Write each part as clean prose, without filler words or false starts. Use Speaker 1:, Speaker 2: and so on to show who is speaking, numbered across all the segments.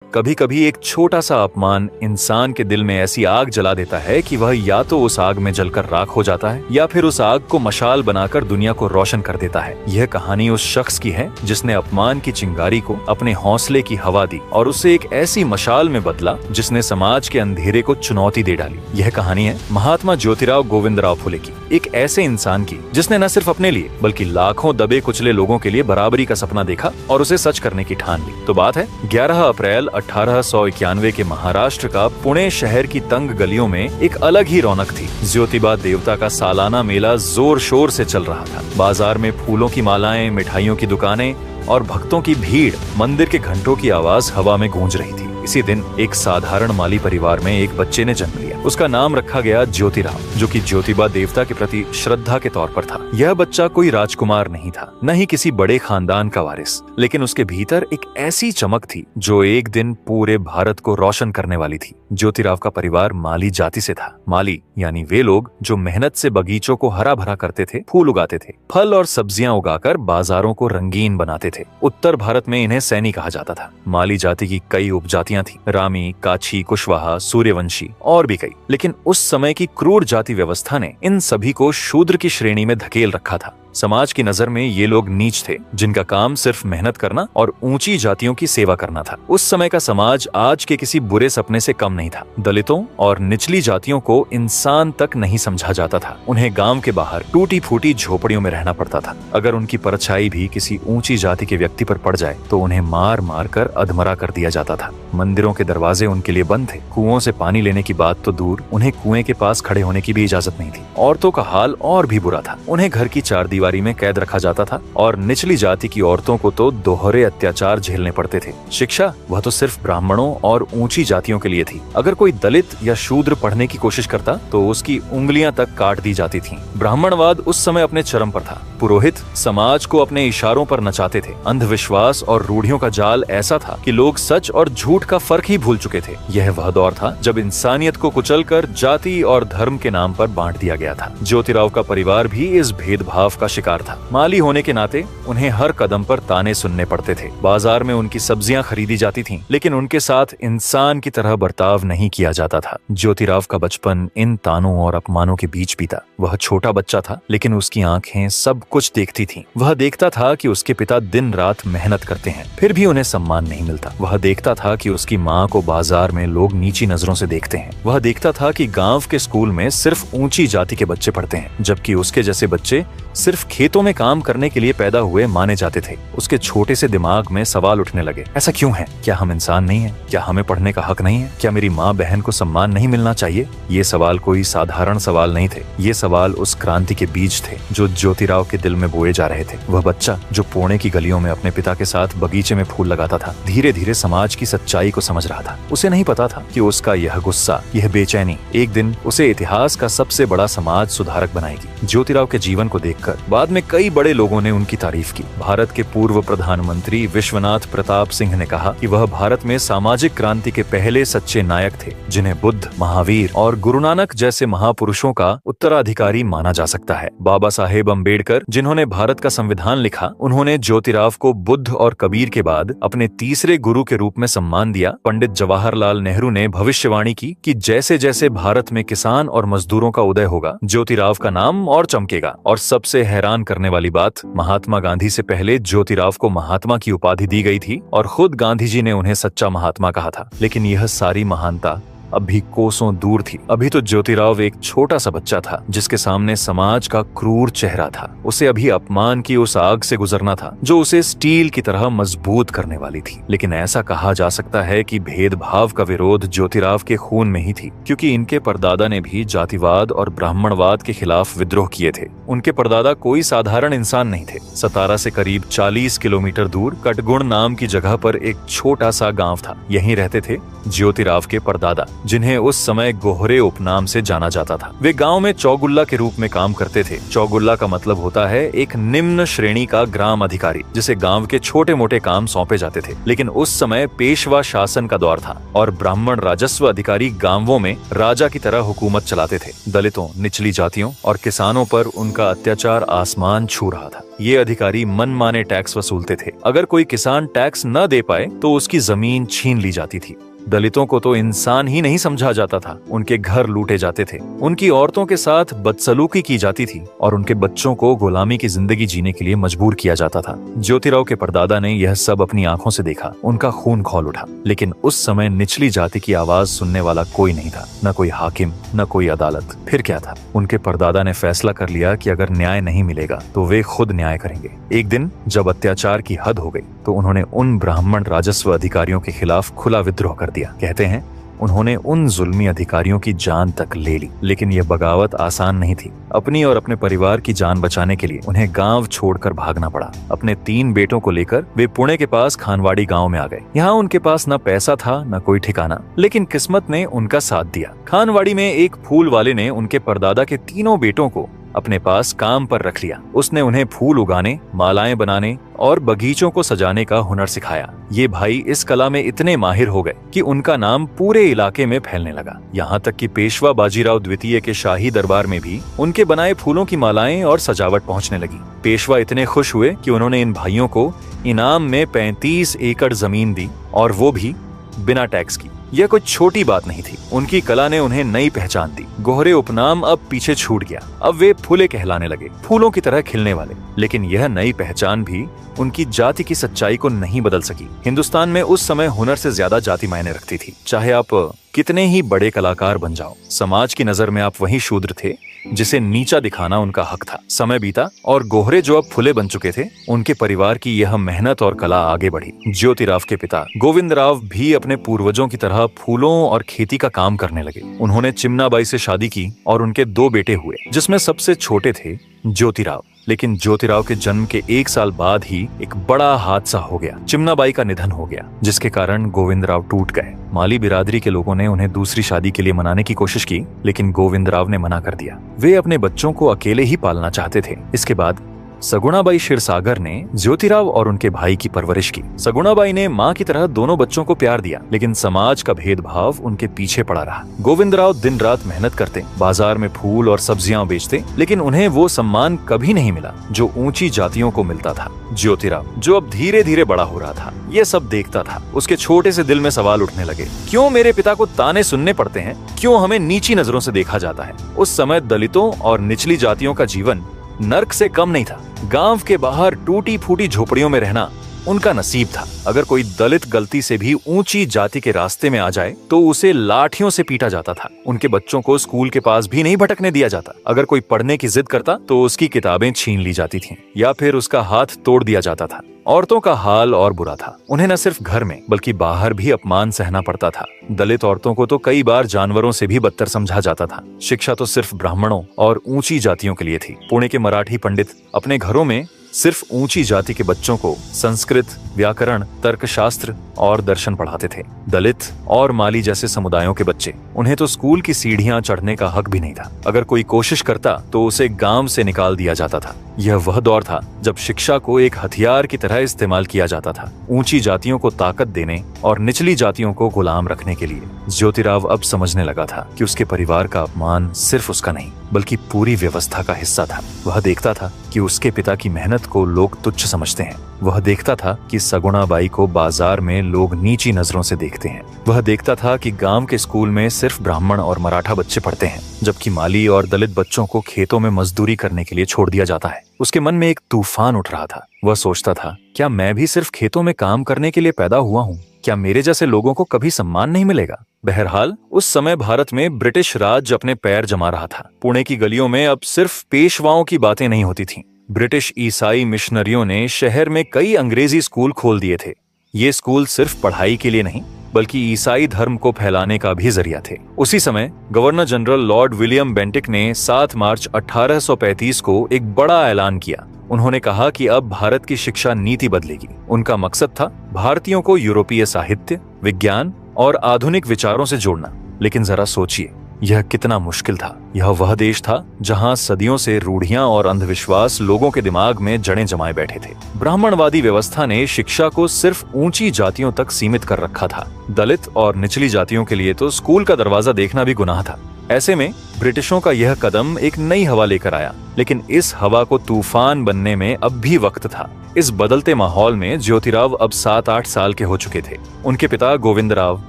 Speaker 1: कभी कभी एक छोटा सा अपमान इंसान के दिल में ऐसी आग जला देता है कि वह या तो उस आग में जलकर राख हो जाता है या फिर उस आग को मशाल बनाकर दुनिया को रोशन कर देता है। यह कहानी उस शख्स की है जिसने अपमान की चिंगारी को अपने हौसले की हवा दी और उसे एक ऐसी मशाल में बदला जिसने समाज के अंधेरे को चुनौती दे डाली। यह कहानी है महात्मा ज्योतिराव गोविंदराव फुले की, एक ऐसे इंसान की जिसने न सिर्फ अपने लिए बल्कि लाखों दबे कुचले लोगों के लिए बराबरी का सपना देखा और उसे सच करने की ठान ली। तो बात है 11 अप्रैल 1891 के महाराष्ट्र का पुणे शहर की तंग गलियों में एक अलग ही रौनक थी। ज्योतिबा देवता का सालाना मेला जोर शोर से चल रहा था। बाजार में फूलों की मालाएं, मिठाइयों की दुकानें और भक्तों की भीड़, मंदिर के घंटों की आवाज हवा में गूंज रही थी। इसी दिन एक साधारण माली परिवार में एक बच्चे ने जन्म लिया। उसका नाम रखा गया ज्योतिराव, जो कि ज्योतिबा देवता के प्रति श्रद्धा के तौर पर था। यह बच्चा कोई राजकुमार नहीं था, न ही किसी बड़े खानदान का वारिस, लेकिन उसके भीतर एक ऐसी चमक थी जो एक दिन पूरे भारत को रोशन करने वाली थी। ज्योतिराव का परिवार माली जाति से था। माली यानी वे लोग जो मेहनत से बगीचों को हरा भरा करते थे, फूल उगाते थे, फल और सब्जियां उगाकर बाजारों को रंगीन बनाते थे। उत्तर भारत में इन्हें सैनी कहा जाता था। माली जाति की कई उपजातियां थी, रामी, काछी, कुशवाहा, सूर्यवंशी और भी कई। लेकिन उस समय की क्रूर जाति व्यवस्था ने इन सभी को शूद्र की श्रेणी में धकेल रखा था। समाज की नजर में ये लोग नीच थे, जिनका काम सिर्फ मेहनत करना और ऊंची जातियों की सेवा करना था। उस समय का समाज आज के किसी बुरे सपने से कम नहीं था। दलितों और निचली जातियों को इंसान तक नहीं समझा जाता था। उन्हें गांव के बाहर टूटी फूटी झोपड़ियों में रहना पड़ता था। अगर उनकी परछाई भी किसी ऊंची जाति के व्यक्ति पर पड़ जाए तो उन्हें मार मार कर अधमरा कर दिया जाता था। मंदिरों के दरवाजे उनके लिए बंद थे। कुओं से पानी लेने की बात तो दूर, उन्हें कुएं के पास खड़े होने की भी इजाजत नहीं थी। औरतों का हाल और भी बुरा था। उन्हें घर की चारदीवारी में कैद रखा जाता था और निचली जाति की औरतों को तो दोहरे अत्याचार झेलने पड़ते थे। शिक्षा वह तो सिर्फ ब्राह्मणों और ऊंची जातियों के लिए थी। अगर कोई दलित या शूद्र पढ़ने की कोशिश करता तो उसकी उंगलियां तक काट दी जाती थीं। ब्राह्मणवाद उस समय अपने चरम पर था। पुरोहित समाज को अपने इशारों पर नचाते थे। अंधविश्वास और रूढ़ियों का जाल ऐसा था कि लोग सच और झूठ का फर्क ही भूल चुके थे। यह वह दौर था जब इंसानियत को कुचलकर जाति और धर्म के नाम पर बांट दिया गया था। ज्योतिराव का परिवार भी इस भेदभाव का शिकार था। माली होने के नाते उन्हें हर कदम पर ताने सुनने पड़ते थे। बाजार में उनकी सब्जियां खरीदी जाती थीं, लेकिन उनके साथ इंसान की तरह बर्ताव नहीं किया जाता था। ज्योतिराव का बचपन इन तानों और अपमानों के बीच बीता। वह छोटा बच्चा था, लेकिन उसकी आंखें सब कुछ देखती थीं। वह देखता था कि उसके पिता दिन रात मेहनत करते हैं, फिर भी उन्हें सम्मान नहीं मिलता। वह देखता था कि उसकी माँ को बाजार में लोग नीची नजरों से देखते हैं। वह देखता था कि गांव के स्कूल में सिर्फ ऊंची जाति के बच्चे पढ़ते हैं, जबकि उसके जैसे बच्चे सिर्फ खेतों में काम करने के लिए पैदा हुए माने जाते थे। उसके छोटे से दिमाग में सवाल उठने लगे, ऐसा क्यों है? क्या हम इंसान नहीं हैं? क्या हमें पढ़ने का हक नहीं है? क्या मेरी माँ बहन को सम्मान नहीं मिलना चाहिए? ये सवाल कोई साधारण सवाल नहीं थे। ये सवाल उस क्रांति के बीज थे जो ज्योतिराव के दिल में बोए जा रहे थे। वह बच्चा जो पुणे की गलियों में अपने पिता के साथ बगीचे में फूल लगाता था, धीरे धीरे समाज की सच्चाई को समझ रहा था। उसे नहीं पता था कि उसका यह गुस्सा, यह बेचैनी एक दिन उसे इतिहास का सबसे बड़ा समाज सुधारक बनाएगी। ज्योतिराव के जीवन को देखकर बाद में कई बड़े लोगों ने उनकी तारीफ की। भारत के पूर्व प्रधानमंत्री विश्वनाथ प्रताप सिंह ने कहा कि वह भारत में सामाजिक क्रांति के पहले सच्चे नायक थे, जिन्हें बुद्ध, महावीर और गुरु नानक जैसे महापुरुषों का उत्तराधिकारी माना जा सकता है। बाबा साहेब अम्बेडकर, जिन्होंने भारत का संविधान लिखा, उन्होंने ज्योतिराव को बुद्ध और कबीर के बाद अपने तीसरे गुरु के रूप में सम्मान दिया। पंडित जवाहरलाल नेहरू ने भविष्यवाणी की कि जैसे जैसे भारत में किसान और मजदूरों का उदय होगा, ज्योतिराव का नाम और चमकेगा। और सबसे हैरान करने वाली बात, महात्मा गांधी से पहले ज्योतिराव को महात्मा की उपाधि दी गई थी और खुद गांधी जी ने उन्हें सच्चा महात्मा कहा था। लेकिन यह सारी महानता अब भी कोसों दूर थी। अभी तो ज्योतिराव एक छोटा सा बच्चा था जिसके सामने समाज का क्रूर चेहरा था। उसे अभी अपमान की उस आग से गुजरना था जो उसे स्टील की तरह मजबूत करने वाली थी। लेकिन ऐसा कहा जा सकता है कि भेदभाव का विरोध ज्योतिराव के खून में ही थी, क्योंकि इनके परदादा ने भी जातिवाद और ब्राह्मणवाद के खिलाफ विद्रोह किए थे। उनके परदादा कोई साधारण इंसान नहीं थे। सतारा से करीब 40 किलोमीटर दूर कटगुण नाम की जगह पर एक छोटा सा गाँव था। यहीं रहते थे ज्योतिराव के परदादा। जिन्हें उस समय गोहरे उपनाम से जाना जाता था। वे गांव में चौगुल्ला के रूप में काम करते थे। चौगुल्ला का मतलब होता है एक निम्न श्रेणी का ग्राम अधिकारी, जिसे गांव के छोटे मोटे काम सौंपे जाते थे। लेकिन उस समय पेशवा शासन का दौर था और ब्राह्मण राजस्व अधिकारी गांवों में राजा की तरह हुकूमत चलाते थे। दलितों, निचली जातियों और किसानों पर उनका अत्याचार आसमान छू रहा था। ये अधिकारी मनमाने टैक्स वसूलते थे। अगर कोई किसान टैक्स न दे पाए तो उसकी जमीन छीन ली जाती थी। दलितों को तो इंसान ही नहीं समझा जाता था। उनके घर लूटे जाते थे, उनकी औरतों के साथ बदसलूकी की जाती थी और उनके बच्चों को गुलामी की जिंदगी जीने के लिए मजबूर किया जाता था। ज्योतिराव के परदादा ने यह सब अपनी आंखों से देखा। उनका खून खौल उठा। लेकिन उस समय निचली जाति की आवाज सुनने वाला कोई नहीं था, न कोई हाकिम, न कोई अदालत। फिर क्या था? उनके परदादा ने फैसला कर लिया कि अगर न्याय नहीं मिलेगा तो वे खुद न्याय करेंगे। एक दिन जब अत्याचार की हद हो गई तो उन्होंने उन ब्राह्मण राजस्व अधिकारियों के खिलाफ खुला विद्रोह कर दिया। कहते हैं उन्होंने उन जुल्मी अधिकारियों की जान तक ले ली। लेकिन यह बगावत आसान नहीं थी। अपनी और अपने परिवार की जान बचाने के लिए उन्हें गांव छोड़कर भागना पड़ा। अपने 3 बेटों को लेकर वे पुणे के पास खानवाड़ी गांव में आ गए। यहाँ उनके पास न पैसा था न कोई ठिकाना, लेकिन किस्मत ने उनका साथ दिया। खानवाड़ी में एक फूल वाले ने उनके परदादा के 3 बेटों को अपने पास काम पर रख लिया। उसने उन्हें फूल उगाने, मालाएं बनाने और बगीचों को सजाने का हुनर सिखाया। ये भाई इस कला में इतने माहिर हो गए कि उनका नाम पूरे इलाके में फैलने लगा। यहाँ तक कि पेशवा बाजीराव द्वितीय के शाही दरबार में भी उनके बनाए फूलों की मालाएं और सजावट पहुँचने लगी। पेशवा इतने खुश हुए कि उन्होंने इन भाइयों को इनाम में 35 एकड़ जमीन दी, और वो भी बिना टैक्स की। यह कोई छोटी बात नहीं थी। उनकी कला ने उन्हें नई पहचान दी। गोहरे उपनाम अब पीछे छूट गया। अब वे फूले कहलाने लगे, फूलों की तरह खिलने वाले। लेकिन यह नई पहचान भी उनकी जाति की सच्चाई को नहीं बदल सकी। हिंदुस्तान में उस समय हुनर से ज्यादा जाति मायने रखती थी। चाहे आप कितने ही बड़े कलाकार बन जाओ, समाज की नजर में आप वही शूद्र थे जिसे नीचा दिखाना उनका हक था। समय बीता और गोहरे जो अब फुले बन चुके थे, उनके परिवार की यह मेहनत और कला आगे बढ़ी। ज्योतिराव के पिता गोविंदराव भी अपने पूर्वजों की तरह फूलों और खेती का काम करने लगे। उन्होंने चिमनाबाई से शादी की और उनके 2 बेटे हुए, जिसमें सबसे छोटे थे ज्योतिराव। लेकिन ज्योतिराव के जन्म के 1 साल बाद ही एक बड़ा हादसा हो गया। चिमनाबाई का निधन हो गया, जिसके कारण गोविंदराव टूट गए। माली बिरादरी के लोगों ने उन्हें दूसरी शादी के लिए मनाने की कोशिश की, लेकिन गोविंदराव ने मना कर दिया। वे अपने बच्चों को अकेले ही पालना चाहते थे। इसके बाद सगुणाबाई क्षीरसागर ने ज्योतिराव और उनके भाई की परवरिश की। सगुणाबाई ने माँ की तरह दोनों बच्चों को प्यार दिया, लेकिन समाज का भेदभाव उनके पीछे पड़ा रहा। गोविंदराव दिन रात मेहनत करते, बाजार में फूल और सब्जियां बेचते, लेकिन उन्हें वो सम्मान कभी नहीं मिला जो ऊंची जातियों को मिलता था। ज्योतिराव, जो अब धीरे धीरे बड़ा हो रहा था, ये सब देखता था। उसके छोटे से दिल में सवाल उठने लगे, क्यों मेरे पिता को ताने सुनने पड़ते हैं? क्यों हमें नीची नजरों से देखा जाता है? उस समय दलितों और निचली जातियों का जीवन नर्क से कम नहीं था। गांव के बाहर टूटी फूटी झोपड़ियों में रहना उनका नसीब था। अगर कोई दलित गलती से भी ऊंची जाति के रास्ते में आ जाए तो उसे लाठियों से पीटा जाता था। उनके बच्चों को स्कूल के पास भी नहीं भटकने दिया जाता। अगर कोई पढ़ने की जिद करता तो उसकी किताबें छीन ली जाती थीं, या फिर उसका हाथ तोड़ दिया जाता था। औरतों का हाल और बुरा था। उन्हें न सिर्फ घर में बल्कि बाहर भी अपमान सहना पड़ता था। दलित औरतों को तो कई बार जानवरों से भी बदतर समझा जाता था। शिक्षा तो सिर्फ ब्राह्मणों और ऊंची जातियों के लिए थी। पुणे के मराठी पंडित अपने घरों में सिर्फ ऊंची जाति के बच्चों को संस्कृत, व्याकरण, तर्कशास्त्र और दर्शन पढ़ाते थे। दलित और माली जैसे समुदायों के बच्चे, उन्हें तो स्कूल की सीढ़ियां चढ़ने का हक भी नहीं था। अगर कोई कोशिश करता तो उसे गांव से निकाल दिया जाता था। यह वह दौर था जब शिक्षा को एक हथियार की तरह इस्तेमाल किया जाता था, ऊंची जातियों को ताकत देने और निचली जातियों को गुलाम रखने के लिए। ज्योतिराव अब समझने लगा था कि उसके परिवार का अपमान सिर्फ उसका नहीं बल्कि पूरी व्यवस्था का हिस्सा था। वह देखता था कि उसके पिता की मेहनत को लोग तुच्छ समझते हैं। वह देखता था कि सगुणाबाई को बाजार में लोग नीची नजरों से देखते हैं। वह देखता था कि गांव के स्कूल में सिर्फ ब्राह्मण और मराठा बच्चे पढ़ते हैं, जबकि माली और दलित बच्चों को खेतों में मजदूरी करने के लिए छोड़ दिया जाता है। उसके मन में एक तूफान उठ रहा था। वह सोचता था, क्या मैं भी सिर्फ खेतों में काम करने के लिए पैदा हुआ हूँ? क्या मेरे जैसे लोगों को कभी सम्मान नहीं मिलेगा? बहरहाल उस समय भारत में ब्रिटिश राज अपने पैर जमा रहा था। पुणे की गलियों में अब सिर्फ पेशवाओं की बातें नहीं होती थीं। ब्रिटिश ईसाई मिशनरियों ने शहर में कई अंग्रेजी स्कूल खोल दिए थे। ये स्कूल सिर्फ पढ़ाई के लिए नहीं बल्कि ईसाई धर्म को फैलाने का भी जरिया थे। उसी समय governor general Lord William Bentinck ने 7 मार्च 1835 को एक बड़ा ऐलान किया। उन्होंने कहा कि अब भारत की शिक्षा नीति बदलेगी। उनका मकसद था भारतीयों को यूरोपीय साहित्य, विज्ञान और आधुनिक विचारों से जोड़ना। लेकिन जरा सोचिए, यह कितना मुश्किल था। यह वह देश था जहां सदियों से रूढ़ियां और अंधविश्वास लोगों के दिमाग में जड़ें जमाए बैठे थे। ब्राह्मणवादी व्यवस्था ने शिक्षा को सिर्फ ऊंची जातियों तक सीमित कर रखा था। दलित और निचली जातियों के लिए तो स्कूल का दरवाजा देखना भी गुनाह था। ऐसे में ब्रिटिशों का यह कदम एक नई हवा लेकर आया, लेकिन इस हवा को तूफान बनने में अब भी वक्त था। इस बदलते माहौल में ज्योतिराव अब 7-8 साल के हो चुके थे। उनके पिता गोविंदराव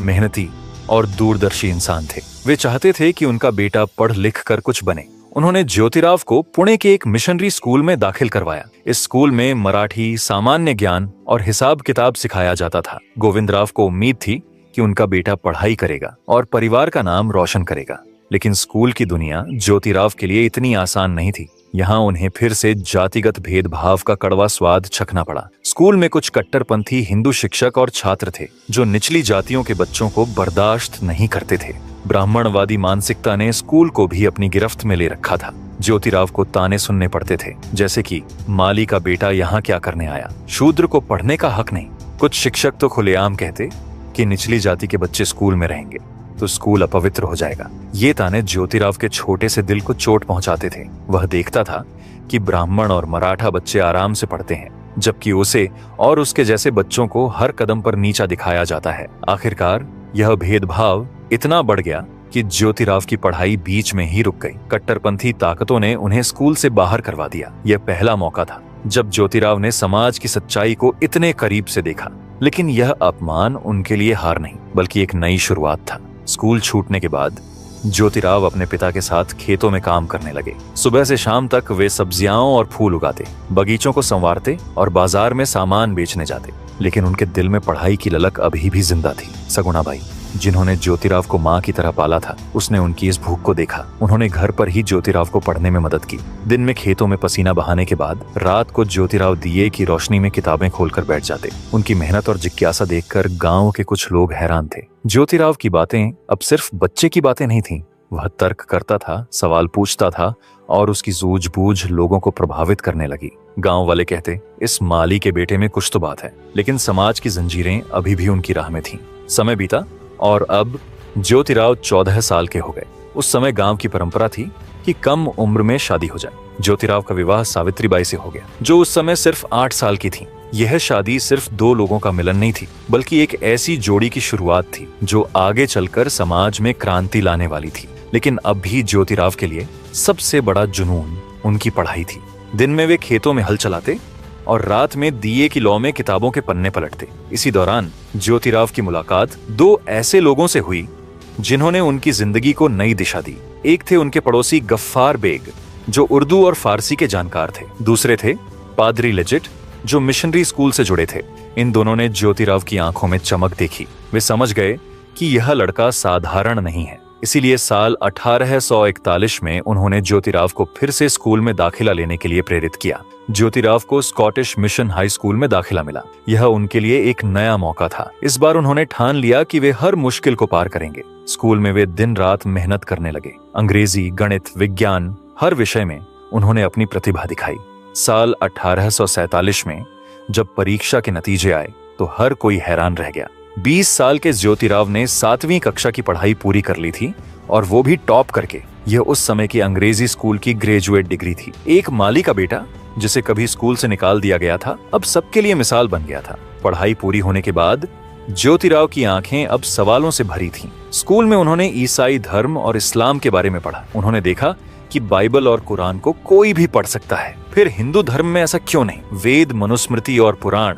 Speaker 1: मेहनती और दूरदर्शी इंसान थे। वे चाहते थे कि उनका बेटा पढ़ लिख कर कुछ बने। उन्होंने ज्योतिराव को पुणे के एक मिशनरी स्कूल में दाखिल करवाया। इस स्कूल में मराठी, सामान्य ज्ञान और हिसाब किताब सिखाया जाता था। गोविंदराव को उम्मीद थी कि उनका बेटा पढ़ाई करेगा और परिवार का नाम रोशन करेगा। लेकिन स्कूल की दुनिया ज्योतिराव के लिए इतनी आसान नहीं थी। यहाँ उन्हें फिर से जातिगत भेदभाव का कड़वा स्वाद चखना पड़ा। स्कूल में कुछ कट्टरपंथी हिंदू शिक्षक और छात्र थे जो निचली जातियों के बच्चों को बर्दाश्त नहीं करते थे। ब्राह्मणवादी मानसिकता ने स्कूल को भी अपनी गिरफ्त में ले रखा था। ज्योतिराव को ताने सुनने पड़ते थे, जैसे कि माली का बेटा यहाँ क्या करने आया, शूद्र को पढ़ने का हक नहीं। कुछ शिक्षक तो खुलेआम कहते कि निचली जाति के बच्चे स्कूल में रहेंगे तो स्कूल अपवित्र हो जाएगा। ये ताने ज्योतिराव के छोटे से दिल को चोट पहुंचाते थे। वह देखता था कि ब्राह्मण और मराठा बच्चे आराम से पढ़ते हैं, जबकि उसे और उसके जैसे बच्चों को हर कदम पर नीचा दिखाया जाता है। आखिरकार यह भेदभाव इतना बढ़ गया कि ज्योतिराव की पढ़ाई बीच में ही रुक गई। कट्टरपंथी ताकतों ने उन्हें स्कूल से बाहर करवा दिया। यह पहला मौका था जब ज्योतिराव ने समाज की सच्चाई को इतने करीब से देखा। लेकिन यह अपमान उनके लिए हार नहीं, बल्कि एक नई शुरुआत था। स्कूल छूटने के बाद ज्योतिराव अपने पिता के साथ खेतों में काम करने लगे। सुबह से शाम तक वे सब्जियां और फूल उगाते, बगीचों को संवारते और बाजार में सामान बेचने जाते। लेकिन उनके दिल में पढ़ाई की ललक अभी भी जिंदा थी। सगुणा बाई, जिन्होंने ज्योतिराव को माँ की तरह पाला था, उसने उनकी इस भूख को देखा। उन्होंने घर पर ही ज्योतिराव को पढ़ने में मदद की। दिन में खेतों में पसीना बहाने के बाद रात को ज्योतिराव दिए की रोशनी में किताबें खोलकर बैठ जाते। उनकी मेहनत और जिज्ञासा देखकर गांव के कुछ लोग हैरान थे। ज्योतिराव की बातें अब सिर्फ बच्चे की बातें नहीं थीं। वह तर्क करता था, सवाल पूछता था और उसकी सूझबूझ लोगों को प्रभावित करने लगी। गांव वाले कहते, इस माली के बेटे में कुछ तो बात है। लेकिन समाज की जंजीरें अभी भी उनकी राह में थीं। समय बीता और अब ज्योतिराव 14 साल के हो गए। उस समय गांव की परंपरा थी कि कम उम्र में शादी हो जाए। ज्योतिराव का विवाह सावित्रीबाई से हो गया, जो उस समय सिर्फ 8 साल की थी। यह शादी सिर्फ 2 लोगों का मिलन नहीं थी, बल्कि एक ऐसी जोड़ी की शुरुआत थी जो आगे चलकर समाज में क्रांति लाने वाली थी। लेकिन अब भी ज्योतिराव के लिए सबसे बड़ा जुनून उनकी पढ़ाई थी। दिन में वे खेतों में हल चलाते और रात में दिए की लौ में किताबों के पन्ने पलटते। इसी दौरान ज्योतिराव की मुलाकात 2 ऐसे लोगों से हुई जिन्होंने उनकी जिंदगी को नई दिशा दी। एक थे उनके पड़ोसी गफ्फार बेग, जो उर्दू और फारसी के जानकार थे। दूसरे थे पादरी लेजिट, जो मिशनरी स्कूल से जुड़े थे। इन दोनों ने ज्योतिराव की आंखों में चमक देखी। वे समझ गए कि यह लड़का साधारण नहीं है। इसीलिए साल 1841 में उन्होंने ज्योतिराव को फिर से स्कूल में दाखिला लेने के लिए प्रेरित किया। ज्योतिराव को स्कॉटिश मिशन हाई स्कूल में दाखिला मिला। यह उनके लिए एक नया मौका था। इस बार उन्होंने ठान लिया कि वे हर मुश्किल को पार करेंगे। स्कूल में वे दिन रात मेहनत करने लगे। अंग्रेजी, गणित, विज्ञान, हर विषय में उन्होंने अपनी प्रतिभा दिखाई। साल 1847 में जब परीक्षा के नतीजे आए तो हर कोई हैरान रह गया। 20 साल के ज्योतिराव ने 7वीं कक्षा की पढ़ाई पूरी कर ली थी, और वो भी टॉप करके। यह उस समय की अंग्रेजी स्कूल की ग्रेजुएट डिग्री थी। एक माली का बेटा जिसे कभी स्कूल से निकाल दिया गया था, अब सबके लिए मिसाल बन गया था। पढ़ाई पूरी होने के बाद ज्योतिराव की आंखें अब सवालों से भरी थीं। स्कूल में उन्होंने ईसाई धर्म और इस्लाम के बारे में पढ़ा। उन्होंने देखा कि बाइबल और कुरान को कोई भी पढ़ सकता है। फिर हिंदू धर्म में ऐसा क्यों नहीं? वेद, मनुस्मृति और पुराण,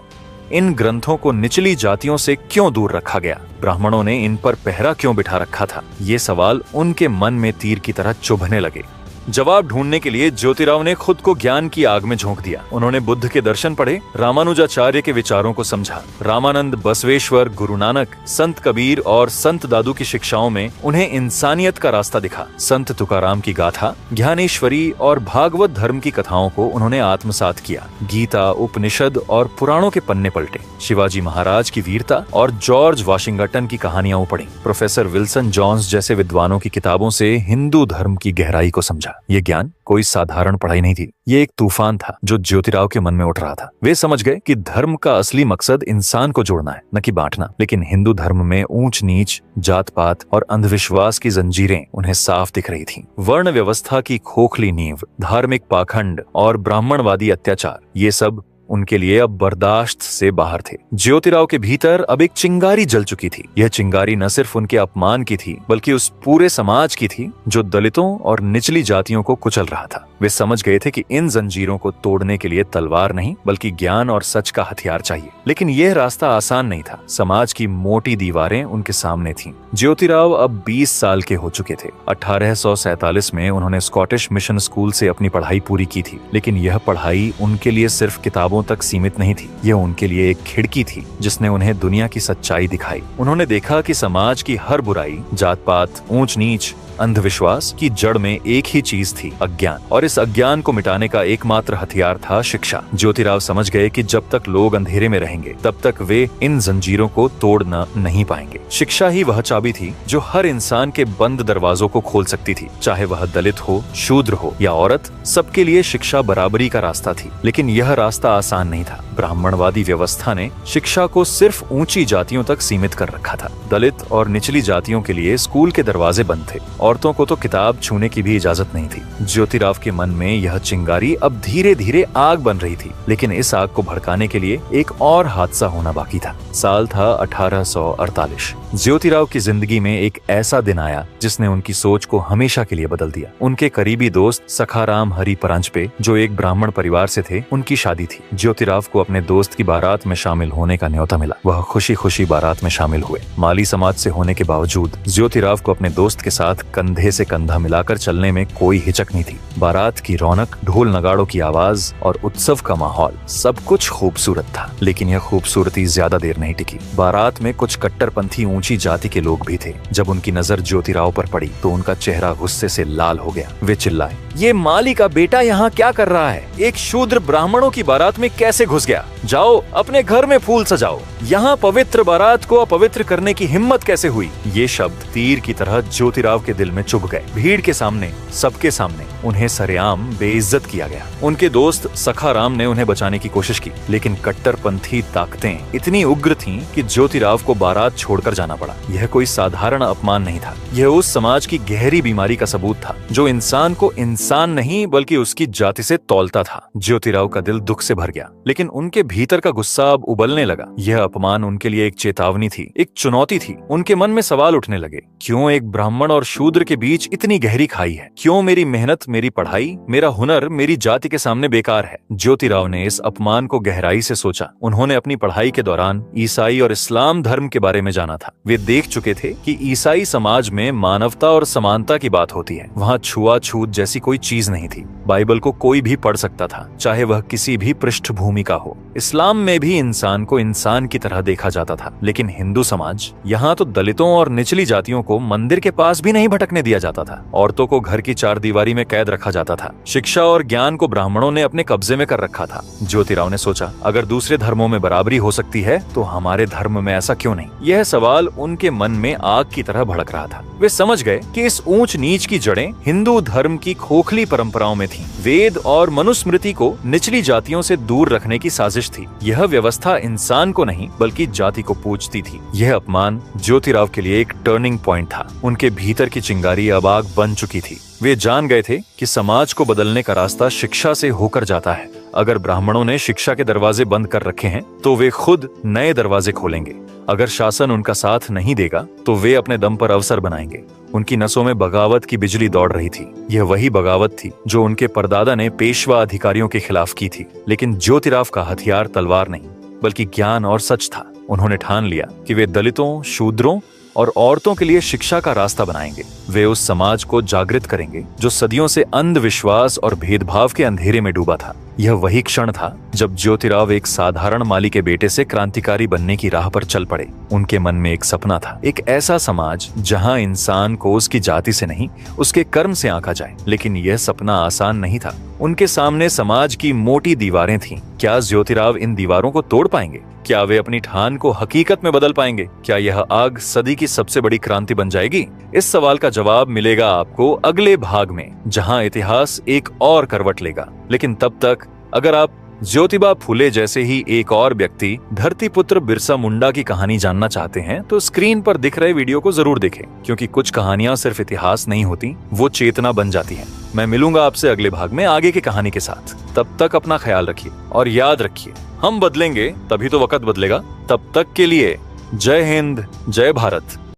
Speaker 1: इन ग्रंथों को निचली जातियों से क्यों दूर रखा गया? ब्राह्मणों ने इन पर पहरा क्यों बिठा रखा था? ये सवाल उनके मन में तीर की तरह चुभने लगे। जवाब ढूंढने के लिए ज्योतिराव ने खुद को ज्ञान की आग में झोंक दिया। उन्होंने बुद्ध के दर्शन पढ़े, रामानुजाचार्य के विचारों को समझा। रामानंद, बसवेश्वर, गुरु नानक, संत कबीर और संत दादू की शिक्षाओं में उन्हें इंसानियत का रास्ता दिखा। संत तुकाराम की गाथा, ज्ञानेश्वरी और भागवत धर्म की कथाओं को उन्होंने आत्मसात किया। गीता, उपनिषद और पुराणों के पन्ने पलटे। शिवाजी महाराज की वीरता और जॉर्ज वाशिंगटन की कहानियां पढ़ी। प्रोफेसर विल्सन जॉन्स जैसे विद्वानों की किताबों से हिंदू धर्म की गहराई को समझा। समझा, ये ज्ञान कोई साधारण पढ़ाई नहीं थी, ये एक तूफान था जो ज्योतिराव के मन में उठ रहा था। वे समझ गए कि धर्म का असली मकसद इंसान को जोड़ना है, न कि बांटना। लेकिन हिंदू धर्म में ऊंच नीच, जात पात और अंधविश्वास की जंजीरें उन्हें साफ दिख रही थीं। वर्ण व्यवस्था की खोखली नींव, धार्मिक पाखंड और ब्राह्मणवादी अत्याचार, ये सब उनके लिए अब बर्दाश्त से बाहर थे। ज्योतिराव के भीतर अब एक चिंगारी जल चुकी थी। यह चिंगारी न सिर्फ उनके अपमान की थी, बल्कि उस पूरे समाज की थी जो दलितों और निचली जातियों को कुचल रहा था। वे समझ गए थे कि इन जंजीरों को तोड़ने के लिए तलवार नहीं, बल्कि ज्ञान और सच का हथियार चाहिए। लेकिन यह रास्ता आसान नहीं था। समाज की मोटी दीवारें उनके सामने थीं। ज्योतिराव अब 20 साल के हो चुके थे। 1847 में उन्होंने स्कॉटिश मिशन स्कूल से अपनी पढ़ाई पूरी की थी। लेकिन यह पढ़ाई उनके लिए सिर्फ किताबों तक सीमित नहीं थी। यह उनके लिए एक खिड़की थी जिसने उन्हें दुनिया की सच्चाई दिखाई। उन्होंने देखा कि समाज की हर बुराई, जात पात, ऊंच नीच, अंधविश्वास की जड़ में एक ही चीज थी, अज्ञान। और इस अज्ञान को मिटाने का एकमात्र हथियार था शिक्षा। ज्योतिराव समझ गए कि जब तक लोग अंधेरे में रहेंगे, तब तक वे इन जंजीरों को तोड़ना नहीं पाएंगे। शिक्षा ही वह चाबी थी जो हर इंसान के बंद दरवाजों को खोल सकती थी। चाहे वह दलित हो, शूद्र हो या औरत, सबके लिए शिक्षा बराबरी का रास्ता थी। लेकिन यह रास्ता आसान नहीं था। ब्राह्मणवादी व्यवस्था ने शिक्षा को सिर्फ ऊंची जातियों तक सीमित कर रखा था। दलित और निचली जातियों के लिए स्कूल के दरवाजे बंद थे। औरतों को तो किताब छूने की भी इजाजत नहीं थी। ज्योतिराव के मन में यह चिंगारी अब धीरे धीरे आग बन रही थी। लेकिन इस आग को भड़काने के लिए एक और हादसा होना बाकी था। साल था 1848। ज्योतिराव की जिंदगी में एक ऐसा दिन आया जिसने उनकी सोच को हमेशा के लिए बदल दिया। उनके करीबी दोस्त सखाराम हरि परांजपे, जो एक ब्राह्मण परिवार से थे, उनकी शादी थी। ज्योतिराव को अपने दोस्त की बारात में शामिल होने का न्योता मिला। वह खुशी खुशी बारात में शामिल हुए। माली समाज से होने के बावजूद ज्योतिराव को अपने दोस्त के साथ कंधे से कंधा मिलाकर चलने में कोई हिचक नहीं थी। बारात की रौनक, ढोल नगाड़ों की आवाज और उत्सव का माहौल, सब कुछ खूबसूरत था। लेकिन यह खूबसूरती ज्यादा देर नहीं टिकी। बारात में कुछ कट्टरपंथी ऊंची जाति के लोग भी थे। जब उनकी नजर ज्योतिराव पर पड़ी तो उनका चेहरा गुस्से से लाल हो गया। वे चिल्लाए, ये माली का बेटा यहाँ क्या कर रहा है? एक शूद्र ब्राह्मणों की बारात में कैसे घुस गया? जाओ अपने घर में फूल सजाओ। यहाँ पवित्र बारात को अपवित्र करने की हिम्मत कैसे हुई? ये शब्द तीर की तरह ज्योतिराव के दिल में चुभ गए। भीड़ के सामने, सबके सामने उन्हें सरेआम बेइज्जत किया गया। उनके दोस्त सखाराम ने उन्हें बचाने की कोशिश की, लेकिन कट्टरपंथी ताकतें इतनी उग्र थीं कि ज्योतिराव को बारात छोड़कर जाना पड़ा। यह कोई साधारण अपमान नहीं था। यह उस समाज की गहरी बीमारी का सबूत था जो इंसान को इंसान नहीं बल्कि उसकी जाति से तौलता था। ज्योतिराव का दिल दुख से भर गया, लेकिन उनके भीतर का गुस्सा अब उबलने लगा। यह अपमान उनके लिए एक चेतावनी थी, एक चुनौती थी। उनके मन में सवाल उठने लगे, क्यों एक ब्राह्मण और शूद्र के बीच इतनी गहरी खाई है? क्यों मेरी मेहनत, मेरी पढ़ाई, मेरा हुनर मेरी जाति के सामने बेकार है? ज्योतिराव ने इस अपमान को गहराई से सोचा। उन्होंने अपनी पढ़ाई के दौरान ईसाई और इस्लाम धर्म के बारे में जाना था। वे देख चुके थे कि ईसाई समाज में मानवता और समानता की बात होती है। वहाँ छुआछूत जैसी कोई चीज नहीं थी। बाइबल को कोई भी पढ़ सकता था, चाहे वह किसी भी पृष्ठभूमि का हो। इस्लाम में भी इंसान को इंसान की तरह देखा जाता था। लेकिन हिंदू समाज, यहाँ तो दलितों और निचली जातियों को मंदिर के पास भी नहीं भटकने दिया जाता था। औरतों को घर की चारदीवारी में कैद रखा जाता था। शिक्षा और ज्ञान को ब्राह्मणों ने अपने कब्जे में कर रखा था। ज्योतिराव ने सोचा, अगर दूसरे धर्मों में बराबरी हो सकती है तो हमारे धर्म में ऐसा क्यों नहीं? यह सवाल उनके मन में आग की तरह भड़क रहा था। वे समझ गए कि इस ऊंच नीच की जड़ें हिंदू धर्म की खोखली परंपराओं में थीं। वेद और मनुस्मृति को निचली जातियों से दूर रखने की साजिश थी। यह व्यवस्था इंसान को नहीं बल्कि जाति को पूजती थी। यह अपमान ज्योतिराव के लिए एक टर्निंग पॉइंट था। उनके भीतर की चिंगारी अब आग बन चुकी थी। वे जान गए थे कि समाज को बदलने का रास्ता शिक्षा से होकर जाता है। अगर ब्राह्मणों ने शिक्षा के दरवाजे बंद कर रखे हैं तो वे खुद नए दरवाजे खोलेंगे। अगर शासन उनका साथ नहीं देगा तो वे अपने दम पर अवसर बनाएंगे। उनकी नसों में बगावत की बिजली दौड़ रही थी। यह वही बगावत थी जो उनके परदादा ने पेशवा अधिकारियों के खिलाफ की थी। लेकिन ज्योतिराव का हथियार तलवार नहीं बल्कि ज्ञान और सच था। उन्होंने ठान लिया कि वे दलितों, शूद्रों और औरतों के लिए शिक्षा का रास्ता बनाएंगे। वे उस समाज को जागृत करेंगे जो सदियों से अंधविश्वास और भेदभाव के अंधेरे में डूबा था। यह वही क्षण था जब ज्योतिराव एक साधारण माली के बेटे से क्रांतिकारी बनने की राह पर चल पड़े। उनके मन में एक सपना था, एक ऐसा समाज जहां इंसान को उसकी जाति से नहीं उसके कर्म से आंका जाए। लेकिन यह सपना आसान नहीं था। उनके सामने समाज की मोटी दीवारें थीं। क्या ज्योतिराव इन दीवारों को तोड़ पाएंगे? क्या वे अपनी ठान को हकीकत में बदल पाएंगे? क्या यह आग सदी की सबसे बड़ी क्रांति बन जाएगी? इस सवाल का जवाब मिलेगा आपको अगले भाग में, जहां इतिहास एक और करवट लेगा। लेकिन तब तक अगर आप ज्योतिबा फुले जैसे ही एक और व्यक्ति धरतीपुत्र बिरसा मुंडा की कहानी जानना चाहते हैं तो स्क्रीन पर दिख रहे वीडियो को जरूर देखें, क्योंकि कुछ कहानियां सिर्फ इतिहास नहीं होती, वो चेतना बन जाती हैं। मैं मिलूंगा आपसे अगले भाग में आगे की कहानी के साथ। तब तक अपना ख्याल रखिए और याद रखिए, हम बदलेंगे तभी तो वक्त बदलेगा। तब तक के लिए जय हिंद, जय भारत।